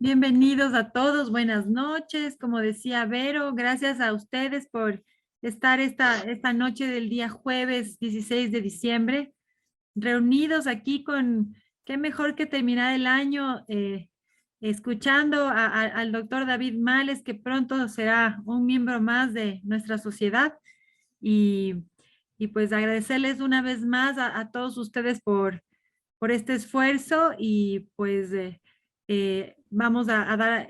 Bienvenidos a todos, buenas noches. Como decía Vero, gracias a ustedes por estar esta noche del día jueves 16 de diciembre, reunidos aquí con, qué mejor que terminar el año escuchando al doctor David Males, que pronto será un miembro más de nuestra sociedad. Y, y pues agradecerles una vez más a todos ustedes por este esfuerzo y pues vamos a dar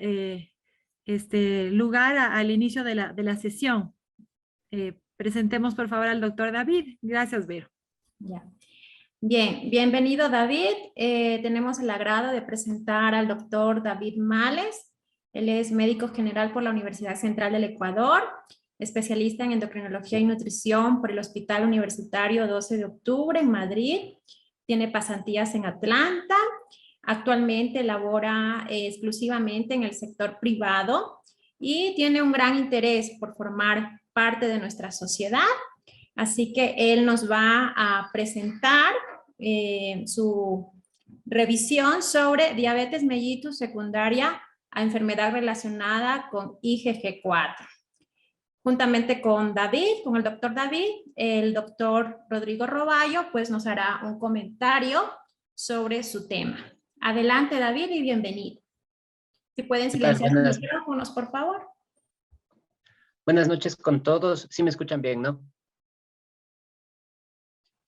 este lugar al inicio de la sesión. Presentemos por favor al doctor David. Gracias, Vero. Ya. Bien, bienvenido David. Tenemos el agrado de presentar al doctor David Males. Él es médico general por la Universidad Central del Ecuador, especialista en endocrinología y nutrición por el Hospital Universitario 12 de Octubre en Madrid. Tiene pasantías en Atlanta. Actualmente labora exclusivamente en el sector privado y tiene un gran interés por formar parte de nuestra sociedad. Así que él nos va a presentar su revisión sobre diabetes mellitus secundaria a enfermedad relacionada con IgG4. Juntamente con David, con el doctor David, el doctor Rodrigo Roballo, pues nos hará un comentario sobre su tema. Adelante, David, y bienvenido. Si pueden ¿Qué tal? silenciar sus micrófonos, por favor. Buenas noches con todos. Sí me escuchan bien, ¿no?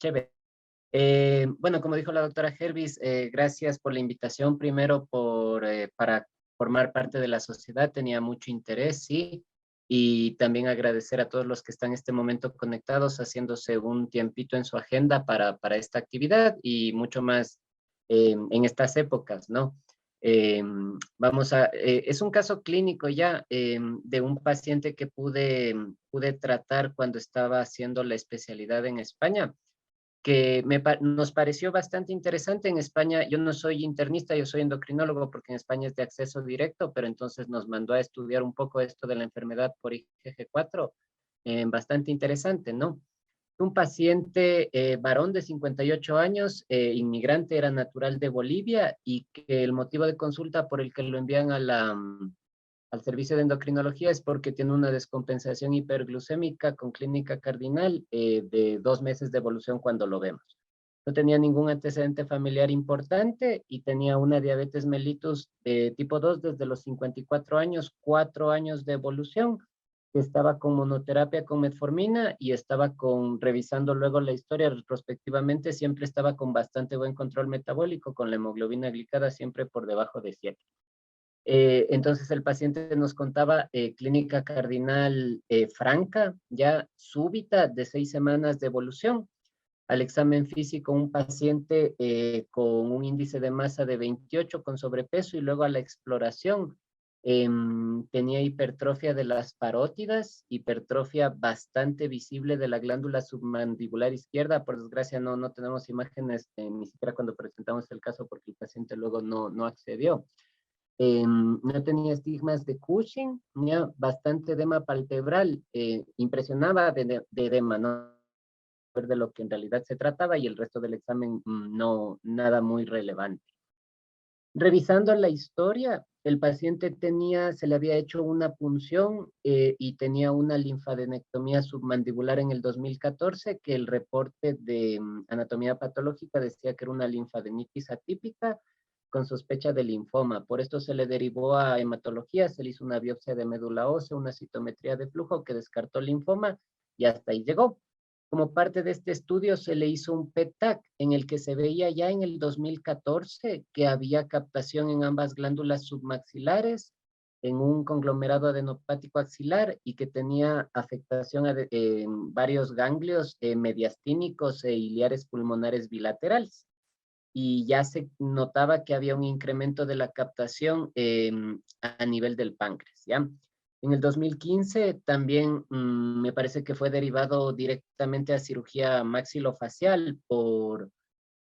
Chévere. Bueno, como dijo la doctora Hervis, gracias por la invitación. Primero, para formar parte de la sociedad, tenía mucho interés, sí. Y también agradecer a todos los que están en este momento conectados, haciéndose un tiempito en su agenda para esta actividad y mucho más en estas épocas, ¿no? Es un caso clínico ya de un paciente que pude tratar cuando estaba haciendo la especialidad en España, que nos pareció bastante interesante. En España, yo no soy internista, yo soy endocrinólogo porque en España es de acceso directo, pero entonces nos mandó a estudiar un poco esto de la enfermedad por IgG4, bastante interesante, ¿no? Un paciente varón de 58 años, inmigrante, era natural de Bolivia y que el motivo de consulta por el que lo envían al servicio de endocrinología es porque tiene una descompensación hiperglucémica con clínica cardinal de 2 meses de evolución cuando lo vemos. No tenía ningún antecedente familiar importante y tenía una diabetes mellitus tipo 2 desde los 54 años, 4 años de evolución, que estaba con monoterapia con metformina y estaba revisando luego la historia retrospectivamente, siempre estaba con bastante buen control metabólico, con la hemoglobina glicada siempre por debajo de 7. Entonces el paciente nos contaba clínica cardinal franca, ya súbita, de 6 semanas de evolución. Al examen físico, un paciente con un índice de masa de 28 con sobrepeso, y luego a la exploración tenía hipertrofia de las parótidas, hipertrofia bastante visible de la glándula submandibular izquierda. Por desgracia no tenemos imágenes ni siquiera cuando presentamos el caso porque el paciente luego no accedió. No tenía estigmas de Cushing, tenía bastante edema palpebral, impresionaba de edema, ¿no? De lo que en realidad se trataba, y el resto del examen no, nada muy relevante. Revisando la historia, el paciente se le había hecho una punción y tenía una linfadenectomía submandibular en el 2014, que el reporte de anatomía patológica decía que era una linfadenitis atípica con sospecha de linfoma. Por esto se le derivó a hematología, se le hizo una biopsia de médula ósea, una citometría de flujo que descartó linfoma y hasta ahí llegó. Como parte de este estudio se le hizo un PET-TAC en el que se veía ya en el 2014 que había captación en ambas glándulas submaxilares, en un conglomerado adenopático axilar, y que tenía afectación en varios ganglios mediastínicos e iliares pulmonares bilaterales. Y ya se notaba que había un incremento de la captación a nivel del páncreas, ¿ya? En el 2015 también me parece que fue derivado directamente a cirugía maxilofacial por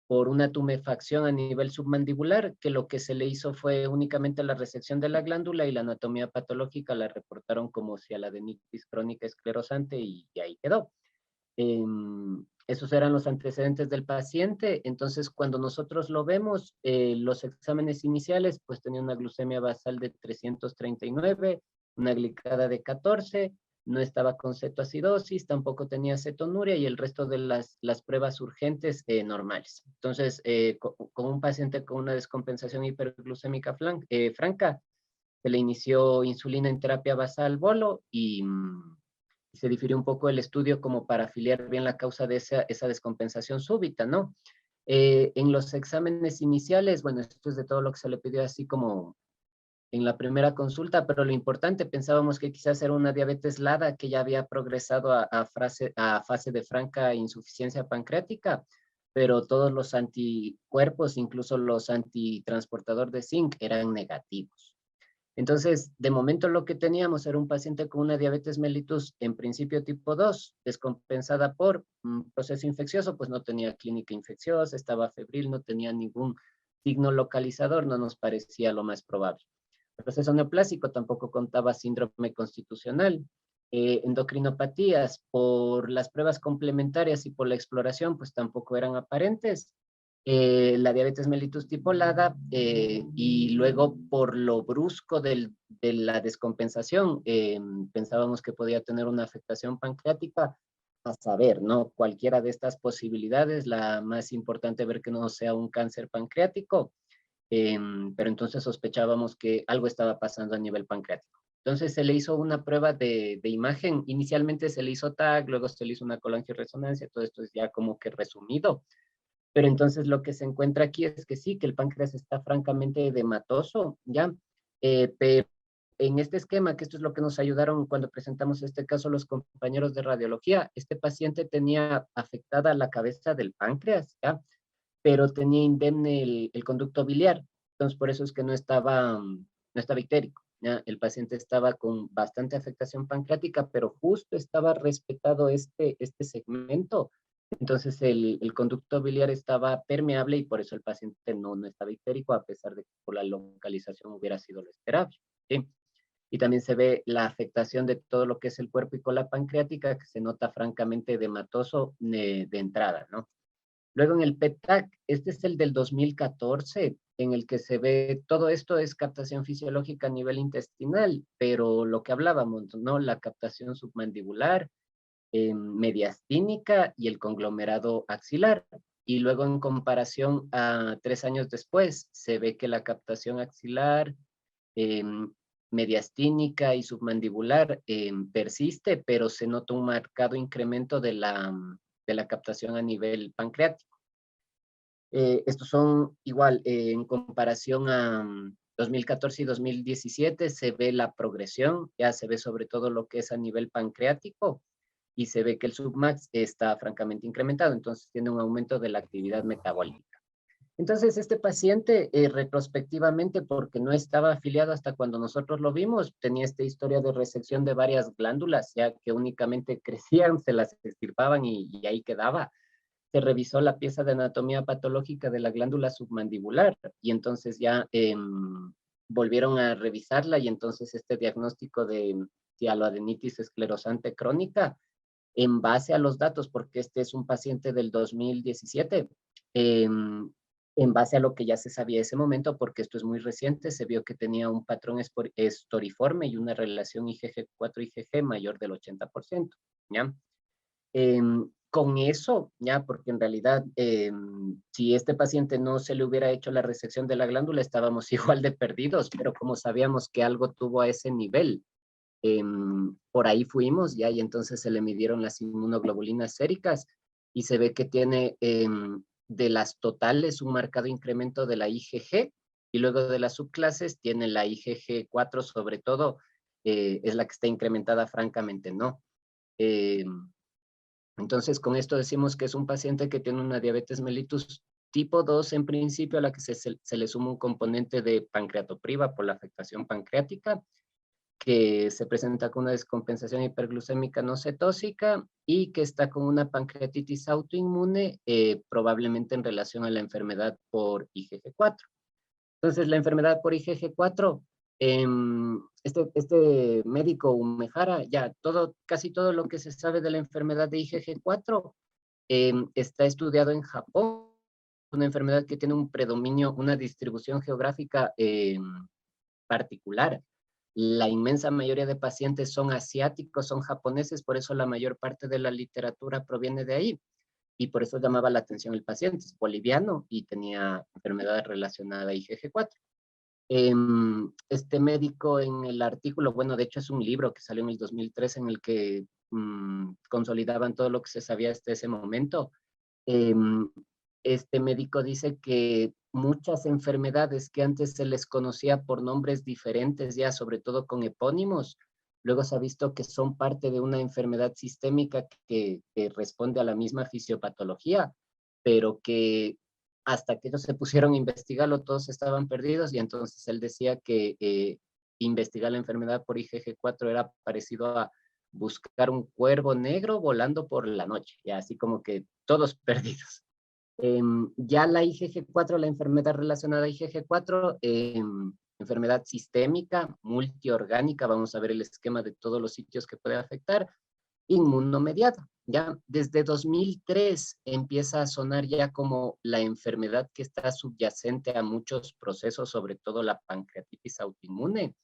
una tumefacción a nivel submandibular, que lo que se le hizo fue únicamente la resección de la glándula, y la anatomía patológica la reportaron como cialadenitis crónica esclerosante y ahí quedó. Esos eran los antecedentes del paciente. Entonces, cuando nosotros lo vemos, los exámenes iniciales, pues tenía una glucemia basal de 339, una glicada de 14, no estaba con cetoacidosis, tampoco tenía cetonuria y el resto de las pruebas urgentes normales. Entonces, con un paciente con una descompensación hiperglucémica franca, se le inició insulina en terapia basal bolo y se difirió un poco el estudio como para afiliar bien la causa de esa descompensación súbita, ¿no? En los exámenes iniciales, bueno, esto es de todo lo que se le pidió así como en la primera consulta, pero lo importante, pensábamos que quizás era una diabetes LADA que ya había progresado a fase de franca insuficiencia pancreática, pero todos los anticuerpos, incluso los antitransportador de zinc, eran negativos. Entonces, de momento lo que teníamos era un paciente con una diabetes mellitus en principio tipo 2, descompensada por un proceso infeccioso, pues no tenía clínica infecciosa, estaba febril, no tenía ningún signo localizador, no nos parecía lo más probable. El proceso neoplásico tampoco contaba síndrome constitucional. Endocrinopatías por las pruebas complementarias y por la exploración, pues tampoco eran aparentes. La diabetes mellitus tipo LADA y luego por lo brusco de la descompensación, pensábamos que podía tener una afectación pancreática, a saber, ¿no? Cualquiera de estas posibilidades, la más importante ver que no sea un cáncer pancreático, pero entonces sospechábamos que algo estaba pasando a nivel pancreático. Entonces se le hizo una prueba de imagen, inicialmente se le hizo TAC, luego se le hizo una colangioresonancia, todo esto es ya como que resumido, pero entonces lo que se encuentra aquí es que sí, que el páncreas está francamente edematoso, ¿ya? Pero en este esquema, que esto es lo que nos ayudaron cuando presentamos este caso los compañeros de radiología, este paciente tenía afectada la cabeza del páncreas, ¿ya? Pero tenía indemne el conducto biliar, entonces por eso es que no estaba ictérico, ¿ya? El paciente estaba con bastante afectación pancreática, pero justo estaba respetado este segmento. Entonces el conducto biliar estaba permeable y por eso el paciente no estaba ictérico, a pesar de que por la localización hubiera sido lo esperable, ¿sí? Y también se ve la afectación de todo lo que es el cuerpo y cola pancreática, que se nota francamente edematoso de entrada, ¿no? Luego en el PET-TAC, este es el del 2014, en el que se ve, todo esto es captación fisiológica a nivel intestinal, pero lo que hablábamos, ¿no? La captación submandibular, mediastínica y el conglomerado axilar. Y luego en comparación a 3 años después, se ve que la captación axilar, mediastínica y submandibular persiste, pero se nota un marcado incremento de la captación a nivel pancreático. Estos son igual, en comparación a 2014 y 2017, se ve la progresión, ya se ve sobre todo lo que es a nivel pancreático, y se ve que el submax está francamente incrementado, entonces tiene un aumento de la actividad metabólica. Entonces, este paciente, retrospectivamente, porque no estaba afiliado hasta cuando nosotros lo vimos, tenía esta historia de resección de varias glándulas, ya que únicamente crecían, se las extirpaban y ahí quedaba. Se revisó la pieza de anatomía patológica de la glándula submandibular y entonces ya volvieron a revisarla y entonces este diagnóstico de cialoadenitis esclerosante crónica, en base a los datos, porque este es un paciente del 2017, en base a lo que ya se sabía en ese momento, porque esto es muy reciente, se vio que tenía un patrón estoriforme y una relación IgG4-IgG mayor del 80%, ¿ya? Con eso, ya, porque en realidad, si este paciente no se le hubiera hecho la resección de la glándula, estábamos igual de perdidos, pero como sabíamos que algo tuvo a ese nivel, por ahí fuimos, ya, y entonces se le midieron las inmunoglobulinas séricas y se ve que tiene de las totales un marcado incremento de la IgG y luego de las subclases tiene la IgG4 sobre todo, es la que está incrementada francamente, ¿no? Entonces, con esto decimos que es un paciente que tiene una diabetes mellitus tipo 2 en principio, a la que se le suma un componente de pancreatopriva por la afectación pancreática, que se presenta con una descompensación hiperglucémica no cetósica y que está con una pancreatitis autoinmune, probablemente en relación a la enfermedad por IgG4. Entonces, la enfermedad por IgG4, este médico Umehara, ya casi todo lo que se sabe de la enfermedad de IgG4 está estudiado en Japón, una enfermedad que tiene un predominio, una distribución geográfica particular. La inmensa mayoría de pacientes son asiáticos, son japoneses, por eso la mayor parte de la literatura proviene de ahí. Y por eso llamaba la atención el paciente. Es boliviano y tenía enfermedad relacionada a IgG4. Este médico en el artículo, bueno, de hecho es un libro que salió en el 2003 en el que consolidaban todo lo que se sabía hasta ese momento. Este médico dice que muchas enfermedades que antes se les conocía por nombres diferentes, ya sobre todo con epónimos, luego se ha visto que son parte de una enfermedad sistémica que responde a la misma fisiopatología, pero que hasta que ellos se pusieron a investigarlo, todos estaban perdidos, y entonces él decía que investigar la enfermedad por IgG4 era parecido a buscar un cuervo negro volando por la noche, y así como que todos perdidos. Ya la IgG4, la enfermedad relacionada a IgG4, enfermedad sistémica, multiorgánica, vamos a ver el esquema de todos los sitios que puede afectar, inmunomediada. Ya desde 2003 empieza a sonar ya como la enfermedad que está subyacente a muchos procesos, sobre todo la pancreatitis autoinmune.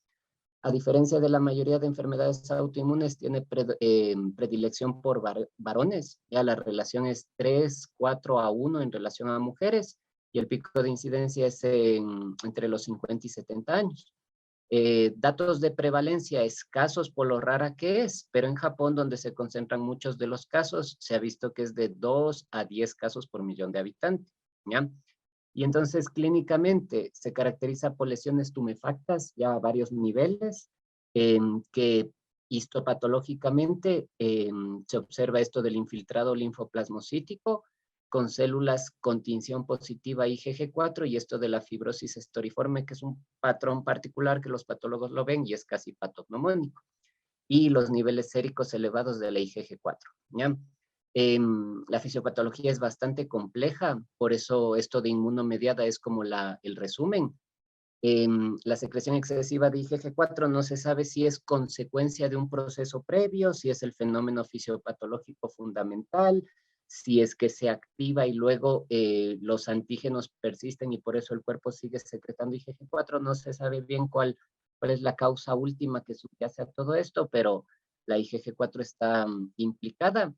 A diferencia de la mayoría de enfermedades autoinmunes, tiene predilección por varones. Ya la relación es 3:4:1 en relación a mujeres, y el pico de incidencia es entre los 50 y 70 años. Datos de prevalencia escasos por lo rara que es, pero en Japón, donde se concentran muchos de los casos, se ha visto que es de 2 a 10 casos por millón de habitantes. ¿Ya? Y entonces clínicamente se caracteriza por lesiones tumefactas ya a varios niveles, que histopatológicamente se observa esto del infiltrado linfoplasmocítico con células con tinción positiva IgG4, y esto de la fibrosis estoriforme, que es un patrón particular que los patólogos lo ven y es casi patognomónico, y los niveles séricos elevados de la IgG4. ¿Ya? La fisiopatología es bastante compleja, por eso esto de inmunomediada es como el resumen. La secreción excesiva de IgG4 no se sabe si es consecuencia de un proceso previo, si es el fenómeno fisiopatológico fundamental, si es que se activa y luego los antígenos persisten y por eso el cuerpo sigue secretando IgG4. No se sabe bien cuál es la causa última que subyace a todo esto, pero la IgG4 está implicada.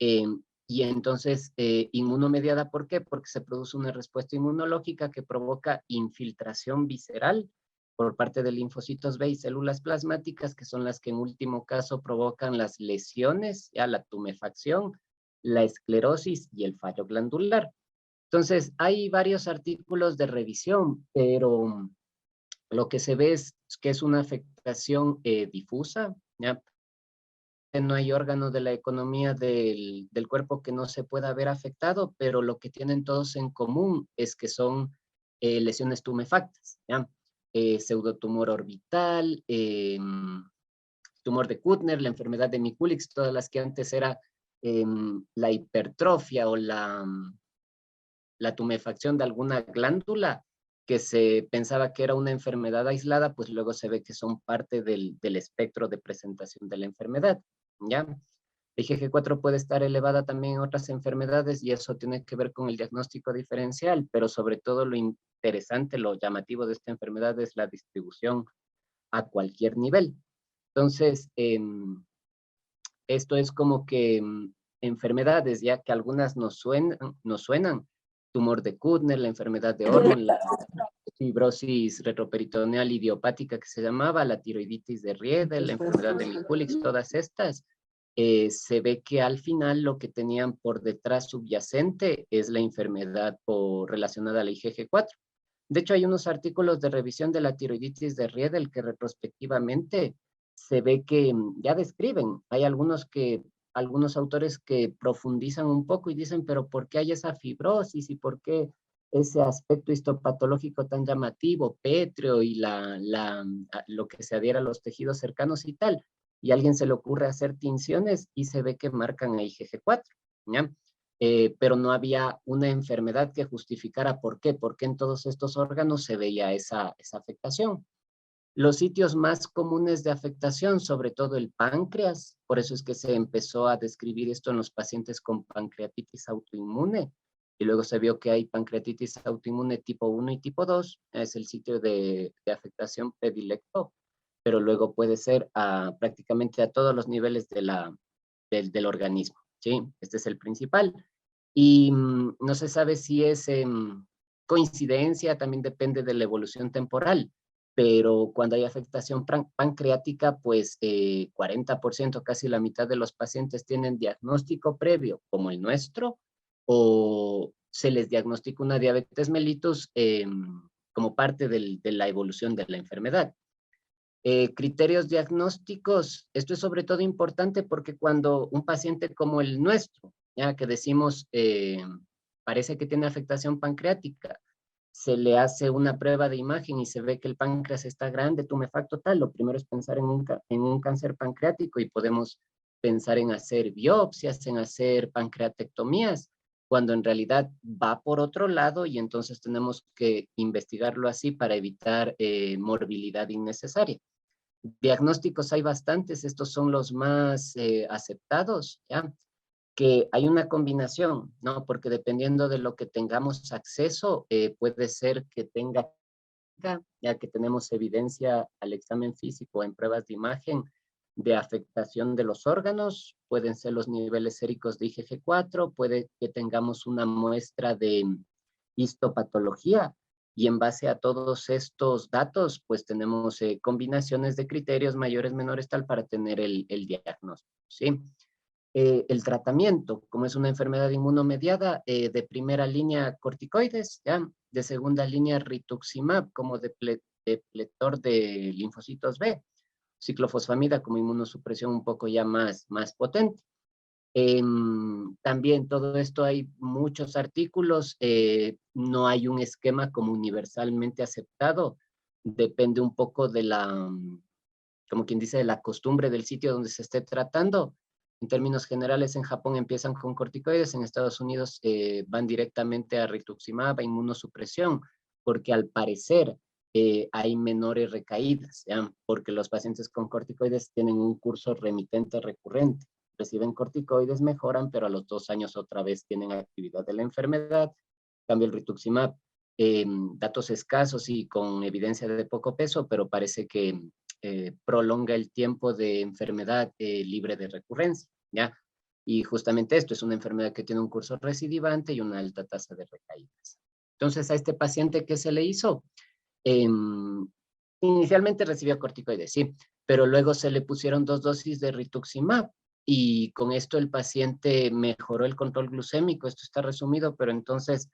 Y entonces, inmunomediada, ¿por qué? Porque se produce una respuesta inmunológica que provoca infiltración visceral por parte de linfocitos B y células plasmáticas, que son las que en último caso provocan las lesiones, ya la tumefacción, la esclerosis y el fallo glandular. Entonces, hay varios artículos de revisión, pero lo que se ve es que es una afectación difusa, ¿ya? No hay órgano de la economía del cuerpo que no se pueda ver afectado, pero lo que tienen todos en común es que son lesiones tumefactas, ¿ya? Pseudotumor orbital, tumor de Kuttner, la enfermedad de Mikulicz, todas las que antes era la hipertrofia o la tumefacción de alguna glándula que se pensaba que era una enfermedad aislada, pues luego se ve que son parte del espectro de presentación de la enfermedad, ¿ya? IgG4 puede estar elevada también en otras enfermedades y eso tiene que ver con el diagnóstico diferencial, pero sobre todo lo interesante, lo llamativo de esta enfermedad es la distribución a cualquier nivel. Entonces, esto es como que enfermedades, ya que algunas nos suenan, tumor de Kuttner, la enfermedad de Ormond, la fibrosis retroperitoneal idiopática que se llamaba, la tiroiditis de Riedel, la enfermedad de Mikulicz, todas estas, se ve que al final lo que tenían por detrás subyacente es la enfermedad relacionada a la IgG4. De hecho, hay unos artículos de revisión de la tiroiditis de Riedel que retrospectivamente se ve que ya describen. Hay algunos autores que profundizan un poco y dicen, pero ¿por qué hay esa fibrosis y por qué ese aspecto histopatológico tan llamativo, pétreo y lo que se adhiera a los tejidos cercanos y tal? Y a alguien se le ocurre hacer tinciones y se ve que marcan a IgG4, ¿ya? Pero no había una enfermedad que justificara por qué en todos estos órganos se veía esa afectación. Los sitios más comunes de afectación, sobre todo el páncreas, por eso es que se empezó a describir esto en los pacientes con pancreatitis autoinmune, y luego se vio que hay pancreatitis autoinmune tipo 1 y tipo 2, es el sitio de afectación predilecto, pero luego puede ser prácticamente a todos los niveles del organismo, ¿sí? Este es el principal. Y no se sabe si es coincidencia, también depende de la evolución temporal, pero cuando hay afectación pancreática, pues 40%, casi la mitad de los pacientes tienen diagnóstico previo, como el nuestro, o se les diagnostica una diabetes mellitus como parte de la evolución de la enfermedad. Criterios diagnósticos, esto es sobre todo importante porque cuando un paciente como el nuestro, ya que decimos, parece que tiene afectación pancreática, se le hace una prueba de imagen y se ve que el páncreas está grande, tumefacto tal, lo primero es pensar en un cáncer pancreático y podemos pensar en hacer biopsias, en hacer pancreatectomías, cuando en realidad va por otro lado y entonces tenemos que investigarlo así para evitar morbilidad innecesaria. Diagnósticos hay bastantes, estos son los más aceptados, ¿ya? Que hay una combinación, ¿no? Porque dependiendo de lo que tengamos acceso, puede ser que tenga, ya que tenemos evidencia al examen físico en pruebas de imagen de afectación de los órganos, pueden ser los niveles séricos de IgG4, puede que tengamos una muestra de histopatología, y en base a todos estos datos, pues tenemos combinaciones de criterios mayores, menores, tal, para tener el diagnóstico, ¿sí? El tratamiento, como es una enfermedad inmunomediada, de primera línea corticoides, ¿ya? De segunda línea rituximab, como depletor de linfocitos B, ciclofosfamida como inmunosupresión un poco ya más potente. También todo esto hay muchos artículos, no hay un esquema como universalmente aceptado, depende un poco de como quien dice, de la costumbre del sitio donde se esté tratando. En términos generales, en Japón empiezan con corticoides, en Estados Unidos van directamente a rituximab, a inmunosupresión, porque al parecer hay menores recaídas, ¿ya? Porque los pacientes con corticoides tienen un curso remitente recurrente. Reciben corticoides, mejoran, pero a los 2 años otra vez tienen actividad de la enfermedad. Cambio el rituximab, datos escasos y con evidencia de poco peso, pero parece que prolonga el tiempo de enfermedad libre de recurrencia, ¿ya? Y justamente esto es una enfermedad que tiene un curso recidivante y una alta tasa de recaídas. Entonces, a este paciente, ¿qué se le hizo? Inicialmente recibió corticoides, sí, pero luego se le pusieron 2 dosis de rituximab y con esto el paciente mejoró el control glucémico. Esto está resumido, pero entonces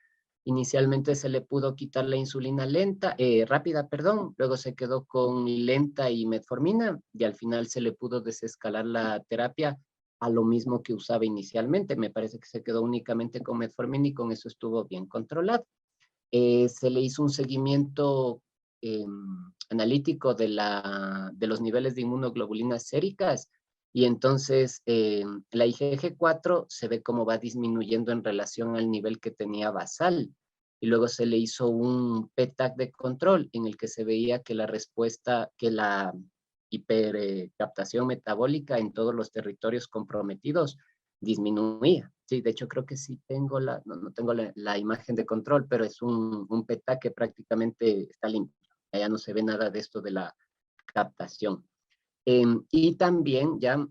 inicialmente se le pudo quitar la insulina rápida, perdón, luego se quedó con lenta y metformina y al final se le pudo desescalar la terapia a lo mismo que usaba inicialmente. Me parece que se quedó únicamente con metformina y con eso estuvo bien controlado. Se le hizo un seguimiento analítico de los niveles de inmunoglobulinas séricas y entonces la IgG4 se ve cómo va disminuyendo en relación al nivel que tenía basal. Y luego se le hizo un PET-TAC de control en el que se veía que la respuesta, que la hipercaptación metabólica en todos los territorios comprometidos disminuía. Sí, de hecho creo que sí tengo no tengo la imagen de control, pero es un PET-TAC que prácticamente está limpio. Allá no se ve nada de esto de la captación. Y también ya,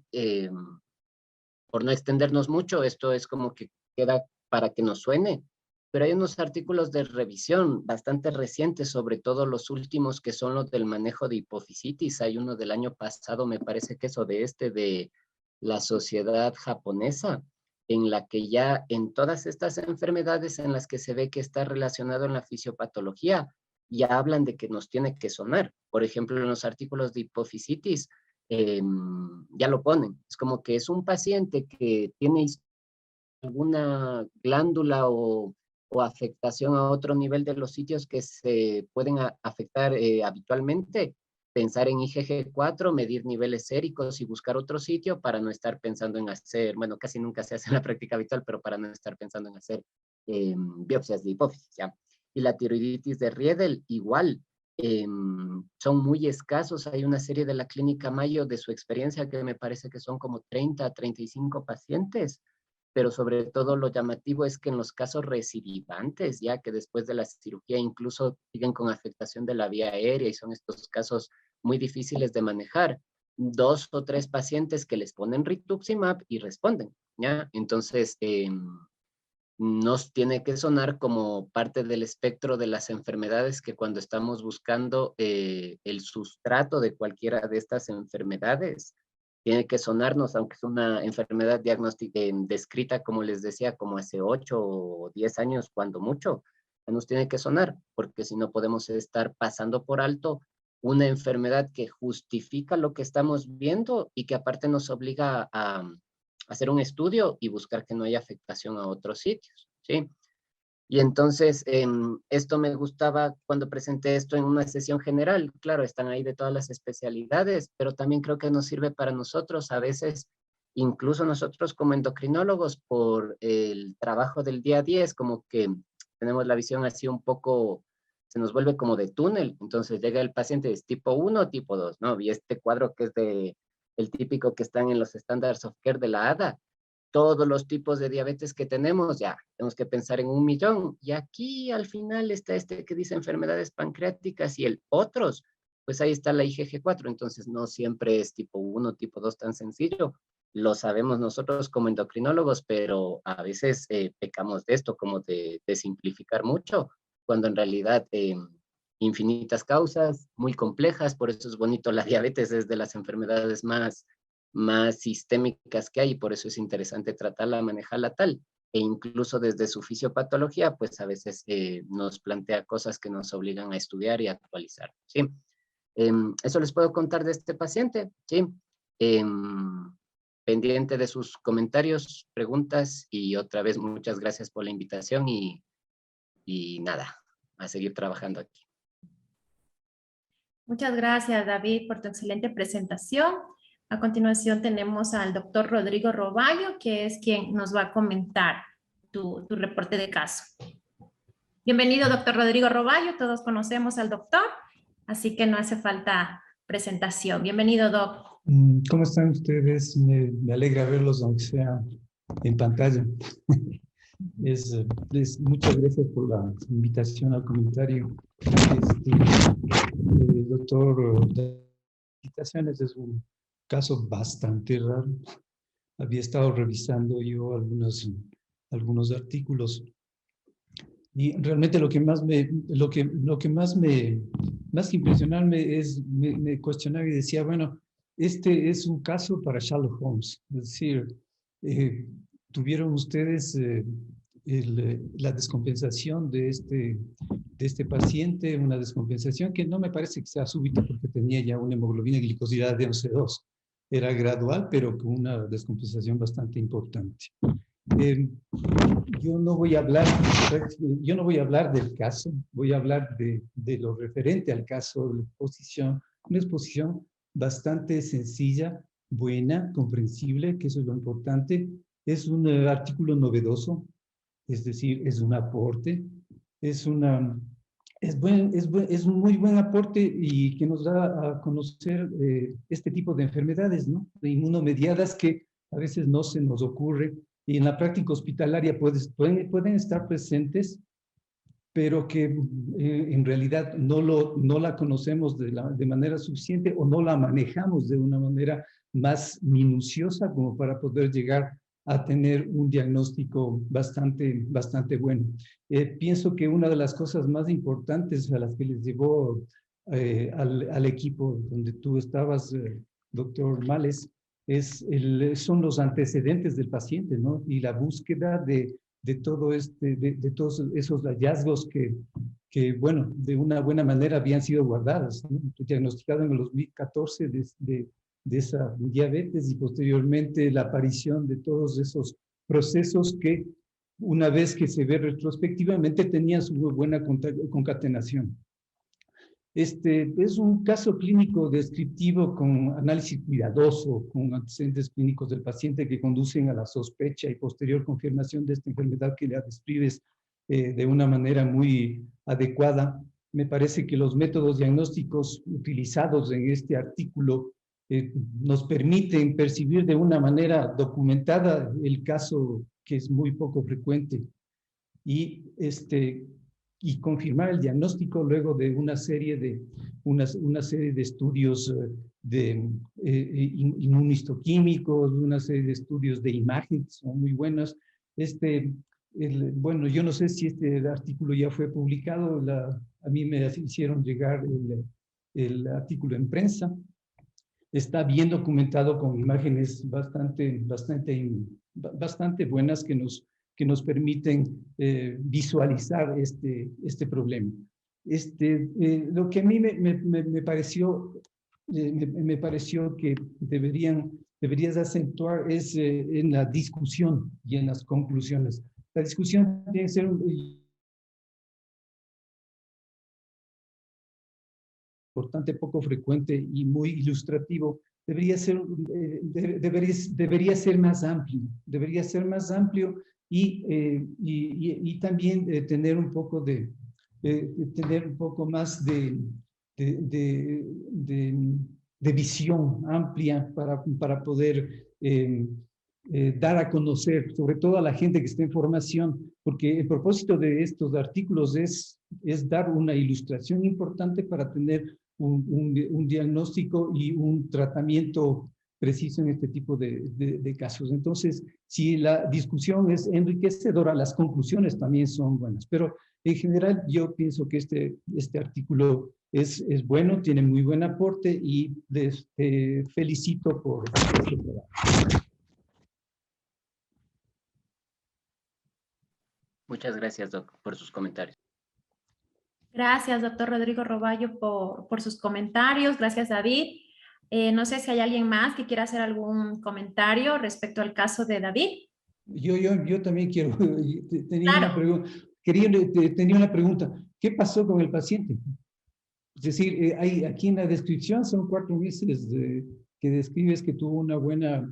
por no extendernos mucho, esto es como que queda para que nos suene, pero hay unos artículos de revisión bastante recientes, sobre todo los últimos que son los del manejo de hipofisitis. Hay uno del año pasado, me parece que eso de la sociedad japonesa, en la que ya en todas estas enfermedades en las que se ve que está relacionado en la fisiopatología, ya hablan de que nos tiene que sonar. Por ejemplo, en los artículos de hipofisitis, ya lo ponen. Es como que es un paciente que tiene alguna glándula o afectación a otro nivel de los sitios que se pueden afectar habitualmente, pensar en IgG4, medir niveles séricos y buscar otro sitio para no estar pensando en hacer, bueno, casi nunca se hace en la práctica habitual, pero para no estar pensando en hacer biopsias de hipófisis, ¿ya? Y la tiroiditis de Riedel, igual. son muy escasos. Hay una serie de la Clínica Mayo de su experiencia que me parece que son como 30 a 35 pacientes, pero sobre todo lo llamativo es que en los casos recidivantes, ya que después de la cirugía incluso siguen con afectación de la vía aérea y son estos casos muy difíciles de manejar, 2 o 3 pacientes que les ponen rituximab y responden, ¿ya? Entonces, nos tiene que sonar como parte del espectro de las enfermedades que cuando estamos buscando el sustrato de cualquiera de estas enfermedades, tiene que sonarnos, aunque es una enfermedad diagnóstica descrita, como les decía, como hace 8 o 10 años, cuando mucho, nos tiene que sonar, porque si no podemos estar pasando por alto una enfermedad que justifica lo que estamos viendo y que aparte nos obliga a hacer un estudio y buscar que no haya afectación a otros sitios, ¿sí? Y entonces, esto me gustaba cuando presenté esto en una sesión general. Claro, están ahí de todas las especialidades, pero también creo que nos sirve para nosotros, a veces, incluso nosotros como endocrinólogos, por el trabajo del día a día, es como que tenemos la visión así un poco, se nos vuelve como de túnel. Entonces llega el paciente, es tipo 1 o tipo 2, ¿no? Y este cuadro que es de el típico que están en los estándares of care de la ADA, todos los tipos de diabetes que tenemos, ya, tenemos que pensar en 1.000.000. Y aquí al final está este que dice enfermedades pancreáticas y el otros, pues ahí está la IgG4, entonces no siempre es tipo 1, tipo 2 tan sencillo. Lo sabemos nosotros como endocrinólogos, pero a veces pecamos de esto, como de simplificar mucho, cuando en realidad infinitas causas, muy complejas, por eso es bonito la diabetes, es de las enfermedades más sistémicas que hay, y por eso es interesante tratarla, manejarla tal, e incluso desde su fisiopatología, pues a veces nos plantea cosas que nos obligan a estudiar y a actualizar, ¿sí? Eso les puedo contar de este paciente, ¿sí? Pendiente de sus comentarios, preguntas, y otra vez muchas gracias por la invitación y nada, a seguir trabajando aquí. Muchas gracias, David, por tu excelente presentación. A continuación tenemos al doctor Rodrigo Roballo, que es quien nos va a comentar tu reporte de caso. Bienvenido, doctor Rodrigo Roballo. Todos conocemos al doctor, así que no hace falta presentación. Bienvenido, doc. ¿Cómo están ustedes? Me alegra verlos, aunque sea en pantalla. Muchas gracias por la invitación al comentario. Doctor, de invitaciones es un caso bastante raro. Había estado revisando yo algunos artículos y realmente lo que más impresionarme es, me cuestionaba y decía, bueno, este es un caso para Sherlock Holmes. Es decir, tuvieron ustedes la descompensación de este paciente, una descompensación que no me parece que sea súbita porque tenía ya una hemoglobina glicosilada de 11.2. Era gradual, pero con una descompensación bastante importante. Yo no voy a hablar del caso, voy a hablar de lo referente al caso, de una exposición bastante sencilla, buena, comprensible, que eso es lo importante. Es un artículo novedoso, es decir, es un aporte, es un muy buen aporte y que nos da a conocer este tipo de enfermedades, ¿no? De inmunomediadas que a veces no se nos ocurre y en la práctica hospitalaria pueden estar presentes, pero que en realidad no la conocemos de manera suficiente o no la manejamos de una manera más minuciosa como para poder llegar a tener un diagnóstico bastante bueno. Pienso que una de las cosas más importantes a las que les llevó al equipo donde tú estabas, doctor Males, son los antecedentes del paciente, ¿no? Y la búsqueda de todos esos hallazgos que, bueno, de una buena manera habían sido guardadas, ¿no? Diagnosticado en el 2014 de esa diabetes y posteriormente la aparición de todos esos procesos que una vez que se ve retrospectivamente tenían su buena concatenación. Este es un caso clínico descriptivo con análisis cuidadoso, con antecedentes clínicos del paciente que conducen a la sospecha y posterior confirmación de esta enfermedad que la describes de una manera muy adecuada. Me parece que los métodos diagnósticos utilizados en este artículo nos permiten percibir de una manera documentada el caso que es muy poco frecuente y, y confirmar el diagnóstico luego de una serie de estudios inmunistoquímicos, una serie de estudios de imagen que son muy buenos. Bueno, yo no sé si este artículo ya fue publicado, a mí me hicieron llegar el artículo en prensa. Está bien documentado con imágenes bastante buenas que nos permiten visualizar este problema. Lo que a mí me pareció que deberías acentuar es en la discusión y en las conclusiones. La discusión tiene que ser importante, poco frecuente y muy ilustrativo. Debería ser más amplio y también tener un poco tener un poco más de visión amplia para poder dar a conocer, sobre todo a la gente que está en formación, porque el propósito de estos artículos es dar una ilustración importante para tener un diagnóstico y un tratamiento preciso en este tipo de casos. Entonces, si la discusión es enriquecedora, las conclusiones también son buenas. Pero en general, yo pienso que este artículo es bueno, tiene muy buen aporte y les felicito por este trabajo. Muchas gracias, Doc, por sus comentarios. Gracias, doctor Rodrigo Roballo, por sus comentarios. Gracias, David. No sé si hay alguien más que quiera hacer algún comentario respecto al caso de David. Yo también quiero, Claro. tenía una pregunta. ¿Qué pasó con el paciente? Es decir, aquí en la descripción son 4 meses que describes que tuvo una buena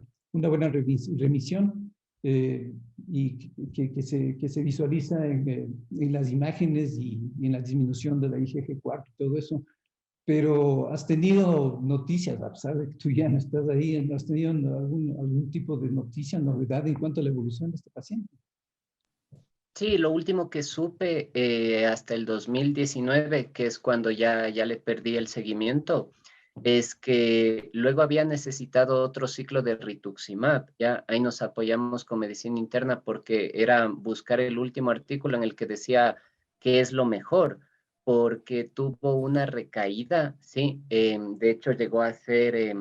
remisión y que se visualiza en las imágenes y en la disminución de la IgG4 y todo eso. Pero has tenido noticias, a pesar de que tú ya no estás ahí, ¿has tenido algún tipo de noticia, novedad en cuanto a la evolución de este paciente? Sí, lo último que supe hasta el 2019, que es cuando ya le perdí el seguimiento, es que luego había necesitado otro ciclo de rituximab. Ya ahí nos apoyamos con medicina interna porque era buscar el último artículo en el que decía qué es lo mejor, porque tuvo una recaída, sí, de hecho llegó a ser,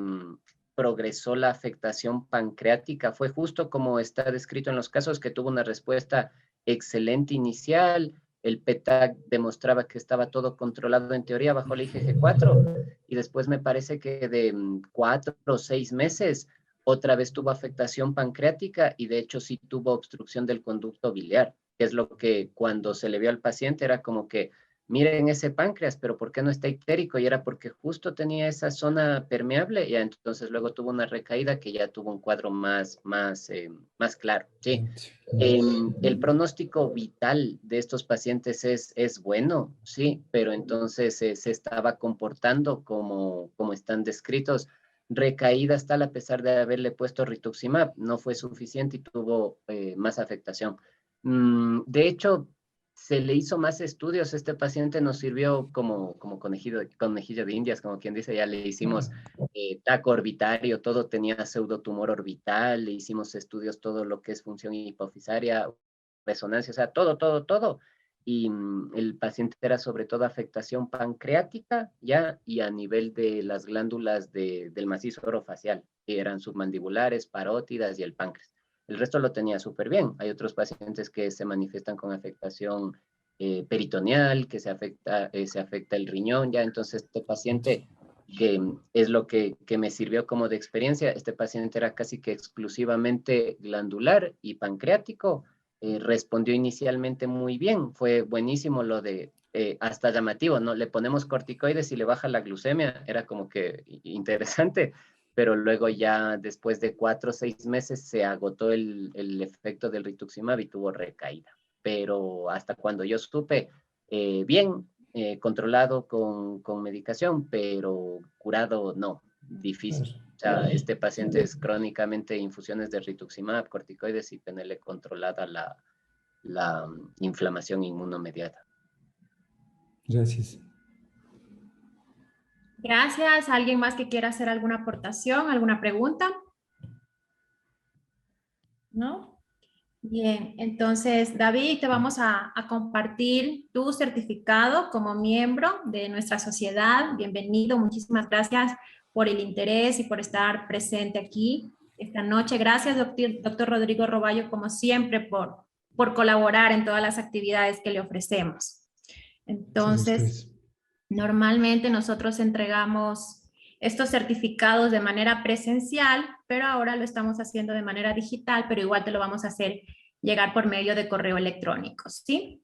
progresó la afectación pancreática, fue justo como está descrito en los casos, que tuvo una respuesta excelente inicial, el PETAC demostraba que estaba todo controlado en teoría bajo la IgG4 y después me parece que de 4 o 6 meses otra vez tuvo afectación pancreática y de hecho sí tuvo obstrucción del conducto biliar, que es lo que cuando se le vio al paciente era como que miren ese páncreas, pero ¿por qué no está ictérico? Y era porque justo tenía esa zona permeable y entonces luego tuvo una recaída que ya tuvo un cuadro más claro, ¿sí? El pronóstico vital de estos pacientes es bueno, sí, pero entonces se estaba comportando como están descritos. Recaídas tal a pesar de haberle puesto rituximab, no fue suficiente y tuvo más afectación. De hecho, se le hizo más estudios. Este paciente nos sirvió como conejillo de indias, como quien dice, ya le hicimos taco orbitario, todo tenía pseudotumor orbital, le hicimos estudios, todo lo que es función hipofisaria, resonancia, o sea, todo. Y el paciente era sobre todo afectación pancreática, ya, y a nivel de las glándulas del macizo orofacial, que eran submandibulares, parótidas y el páncreas. El resto lo tenía súper bien. Hay otros pacientes que se manifiestan con afectación peritoneal, que se afecta el riñón, ya, entonces este paciente que es lo que me sirvió como de experiencia. Este paciente era casi que exclusivamente glandular y pancreático. Respondió inicialmente muy bien, fue buenísimo lo de, hasta llamativo, ¿no? Le ponemos corticoides y le baja la glucemia, era como que interesante, pero luego ya después de 4 o 6 meses se agotó el efecto del rituximab y tuvo recaída. Pero hasta cuando yo supe, bien, controlado con medicación, pero curado no, difícil. O sea, este paciente es crónicamente infusiones de rituximab, corticoides y PNL controlada la inflamación inmunomediata. Gracias. Gracias. ¿Alguien más que quiera hacer alguna aportación, alguna pregunta? ¿No? Bien, entonces David, te vamos a compartir tu certificado como miembro de nuestra sociedad. Bienvenido, muchísimas gracias por el interés y por estar presente aquí esta noche. Gracias, doctor Rodrigo Roballo, como siempre, por colaborar en todas las actividades que le ofrecemos. Entonces, normalmente nosotros entregamos estos certificados de manera presencial, pero ahora lo estamos haciendo de manera digital, pero igual te lo vamos a hacer llegar por medio de correo electrónico, ¿sí?